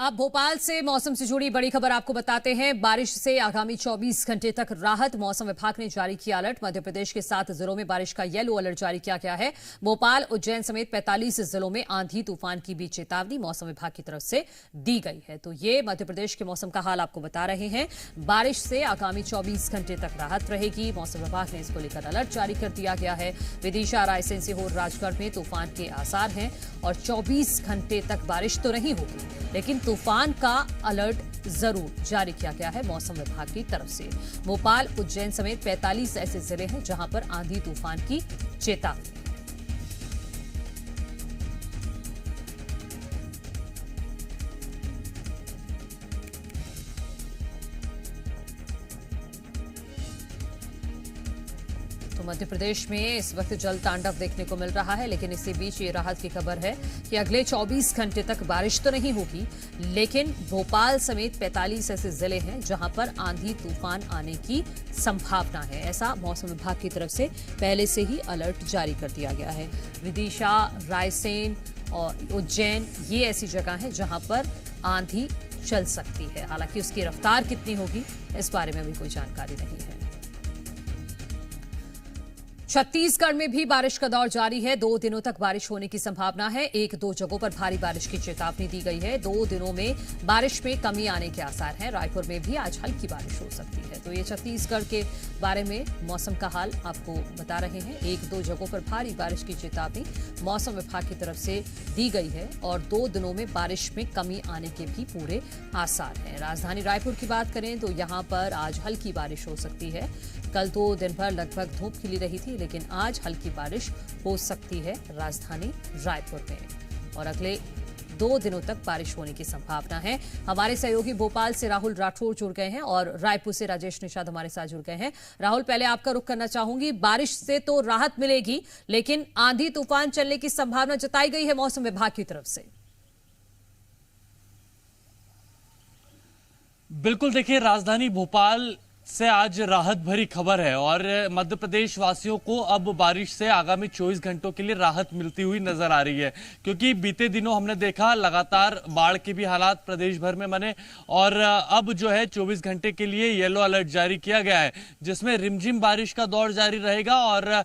अब भोपाल से मौसम से जुड़ी बड़ी खबर आपको बताते हैं। बारिश से आगामी 24 घंटे तक राहत। मौसम विभाग ने जारी किया अलर्ट। मध्य प्रदेश के 7 जिलों में बारिश का येलो अलर्ट जारी किया गया है। भोपाल, उज्जैन समेत 45 जिलों में आंधी तूफान की भी चेतावनी मौसम विभाग की तरफ से दी गई है। तो ये मध्य प्रदेश के मौसम का हाल आपको बता रहे हैं। बारिश से आगामी 24 घंटे तक राहत रहेगी। मौसम विभाग ने इसको लेकर अलर्ट जारी कर दिया गया है। विदिशा, रायसेन, सीहोर, राजगढ़ में तूफान के आसार हैं और 24 घंटे तक बारिश तो नहीं होगी, लेकिन तूफान का अलर्ट जरूर जारी किया गया है मौसम विभाग की तरफ से। भोपाल, उज्जैन समेत 45 ऐसे जिले हैं जहां पर आंधी तूफान की चेतावनी। तो मध्य प्रदेश में इस वक्त जल तांडव देखने को मिल रहा है, लेकिन इसी बीच ये राहत की खबर है कि अगले 24 घंटे तक बारिश तो नहीं होगी, लेकिन भोपाल समेत 45 ऐसे जिले हैं जहां पर आंधी तूफान आने की संभावना है। ऐसा मौसम विभाग की तरफ से पहले से ही अलर्ट जारी कर दिया गया है। विदिशा, रायसेन और उज्जैन ये ऐसी जगह हैं जहां पर आंधी चल सकती है। हालांकि उसकी रफ्तार कितनी होगी इस बारे में अभी कोई जानकारी नहीं है। छत्तीसगढ़ में भी बारिश का दौर जारी है। 2 दिनों तक बारिश होने की संभावना है। 1-2 जगहों पर भारी बारिश की चेतावनी दी गई है। 2 दिनों में बारिश में कमी आने के आसार हैं। रायपुर में भी आज हल्की बारिश हो सकती है। तो ये छत्तीसगढ़ के बारे में मौसम का हाल आपको बता रहे हैं। 1-2 जगहों पर भारी बारिश की चेतावनी मौसम विभाग की तरफ से दी गई है और 2 दिनों में बारिश में कमी आने के भी पूरे आसार हैं। राजधानी रायपुर की बात करें तो यहां पर आज हल्की बारिश हो सकती है। कल तो दिन भर लगभग धूप खिली रही थी, लेकिन आज हल्की बारिश हो सकती है राजधानी रायपुर में और अगले 2 दिनों तक बारिश होने की संभावना है। हमारे सहयोगी भोपाल से राहुल राठौर जुड़ गए हैं और रायपुर से राजेश निषाद हमारे साथ जुड़ गए हैं। राहुल, पहले आपका रुख करना चाहूंगी। बारिश से तो राहत मिलेगी, लेकिन आंधी तूफान चलने की संभावना जताई गई है मौसम विभाग की तरफ से। बिल्कुल, देखिए, राजधानी भोपाल से आज राहत भरी खबर है और मध्य प्रदेश वासियों को अब बारिश से आगामी 24 घंटों के लिए राहत मिलती हुई नजर आ रही है, क्योंकि बीते दिनों हमने देखा लगातार बाढ़ के भी हालात प्रदेश भर में बने और अब जो है 24 घंटे के लिए येलो अलर्ट जारी किया गया है, जिसमें रिमझिम बारिश का दौर जारी रहेगा और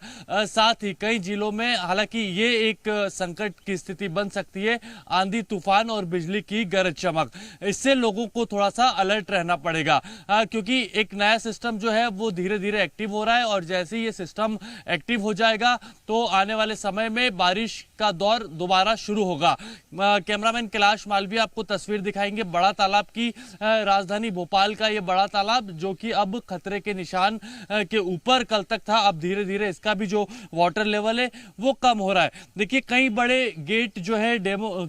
साथ ही कई जिलों में हालांकि ये एक संकट की स्थिति बन सकती है, आंधी तूफान और बिजली की गरज चमक। इससे लोगों को थोड़ा सा अलर्ट रहना पड़ेगा, क्योंकि एक नया सिस्टम जो है वो धीरे धीरे एक्टिव हो रहा है और जैसे ही ये सिस्टम एक्टिव हो जाएगा तो आने वाले समय में बारिश का दौर दोबारा शुरू होगा। कैमरामैन कैलाश मालवीय आपको तस्वीर दिखाएंगे बड़ा तालाब की। राजधानी भोपाल का ये बड़ा तालाब जो कि अब खतरे के निशान के ऊपर कल तक था, अब धीरे धीरे इसका भी जो वाटर लेवल है वो कम हो रहा है। देखिए, कई बड़े गेट जो है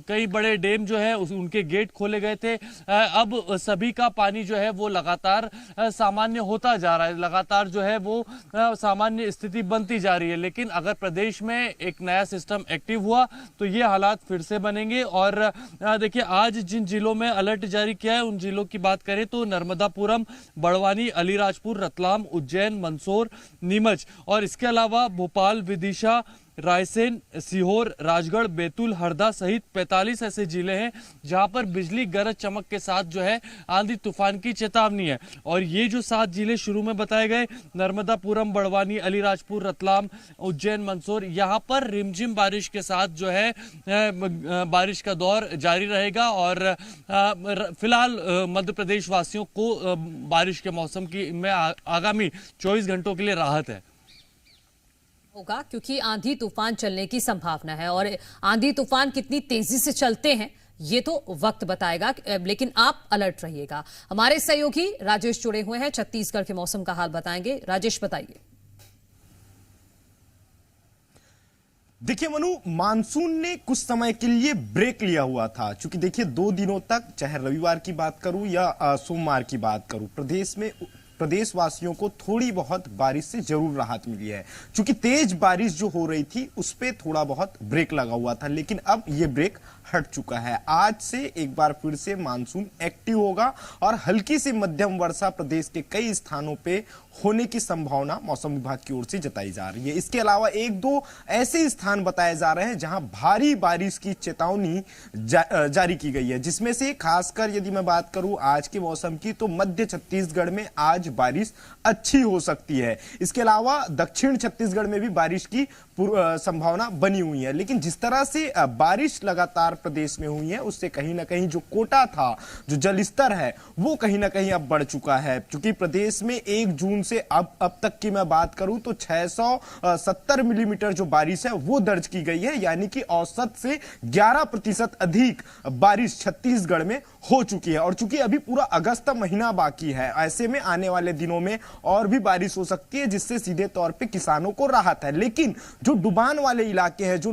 कई बड़े डैम जो है उनके गेट खोले गए थे। अब सभी का पानी जो है वो लगातार सामान्य होता जा रहा है, लगातार जो है वो सामान्य स्थिति बनती जा रही है। लेकिन अगर प्रदेश में एक नया सिस्टम एक्टिव हुआ तो ये हालात फिर से बनेंगे। और देखिए, आज जिन जिलों में अलर्ट जारी किया है उन जिलों की बात करें तो नर्मदापुरम, बड़वानी, अलीराजपुर, रतलाम, उज्जैन, मंदसौर, नीमच और इसके अलावा भोपाल, विदिशा, रायसेन, सीहोर, राजगढ़, बैतूल, हरदा सहित 45 ऐसे जिले हैं जहां पर बिजली गरज चमक के साथ जो है आंधी तूफान की चेतावनी है। और ये जो 7 जिले शुरू में बताए गए, नर्मदापुरम, बड़वानी, अलीराजपुर, रतलाम, उज्जैन, मंदसौर, यहां पर रिमझिम बारिश के साथ जो है बारिश का दौर जारी रहेगा और फिलहाल मध्य प्रदेश वासियों को बारिश के मौसम की में आगामी 24 घंटों के लिए राहत है होगा, क्योंकि आंधी तूफान चलने की संभावना है और आंधी तूफान कितनी तेजी से चलते हैं ये तो वक्त बताएगा, लेकिन आप अलर्ट रहिएगा। हमारे सहयोगी राजेश जुड़े हुए हैं, छत्तीसगढ़ के मौसम का हाल बताएंगे। राजेश, बताइए। देखिए मनु, मानसून ने कुछ समय के लिए ब्रेक लिया हुआ था, क्योंकि देखिए 2 दिनों तक, चाहे रविवार की बात करूं या सोमवार की बात करूं, प्रदेशवासियों को थोड़ी बहुत बारिश से जरूर राहत मिली है। क्योंकि तेज बारिश जो हो रही थी उस पे थोड़ा बहुत ब्रेक लगा हुआ था, लेकिन अब ये ब्रेक हट चुका है। आज से एक बार फिर से मानसून एक्टिव होगा और हल्की से मध्यम वर्षा प्रदेश के कई स्थानों पे होने की संभावना मौसम विभाग की ओर से जताई जा रही है। इसके अलावा एक दो ऐसे स्थान बताए जा रहे हैं जहां भारी बारिश की चेतावनी जारी की गई है, जिसमें से खासकर यदि मैं बात करूं आज के मौसम की तो मध्य छत्तीसगढ़ में आज बारिश अच्छी हो सकती है। इसके अलावा दक्षिण छत्तीसगढ़ में भी बारिश की संभावना बनी हुई है। लेकिन जिस तरह से बारिश लगातार प्रदेश में हुई है उससे कहीं ना कहीं जो कोटा था, जो जल स्तर है वो कहीं ना कहीं अब बढ़ चुका है। क्योंकि प्रदेश में 1 जून से अब तक की मैं बात करूं तो 670 मिलीमीटर जो बारिश है वो दर्ज की गई है, यानी कि औसत से 11% अधिक बारिश छत्तीसगढ़ में हो चुकी है। और चूंकि अभी पूरा अगस्त महीना बाकी है, ऐसे में आने वाले दिनों में और भी बारिश हो सकती है, जिससे सीधे तौर पे किसानों को राहत है। लेकिन जो डुबान वाले इलाके हैं, जो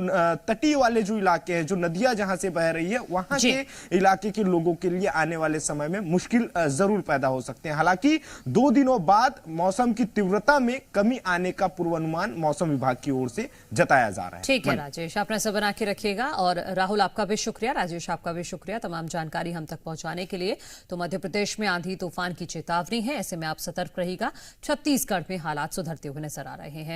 तटीय वाले जो इलाके हैं, जो नदियां जहां से बह रही है, वहां के इलाके के लोगों के लिए आने वाले समय में मुश्किल जरूर पैदा हो सकते हैं। हालांकि 2 दिनों बाद मौसम की तीव्रता में कमी आने का पूर्वानुमान मौसम विभाग की ओर से जताया जा रहा है। ठीक है राजेश, अपना सब बना के रखिएगा। और राहुल आपका भी शुक्रिया, राजेश आपका भी शुक्रिया तमाम जानकारी हम तक पहुंचाने के लिए। तो मध्य प्रदेश में आंधी तूफान की चेतावनी है, ऐसे में आप सतर्क रहिएगा। छत्तीसगढ़ में हालात सुधरते हुए नजर आ रहे हैं।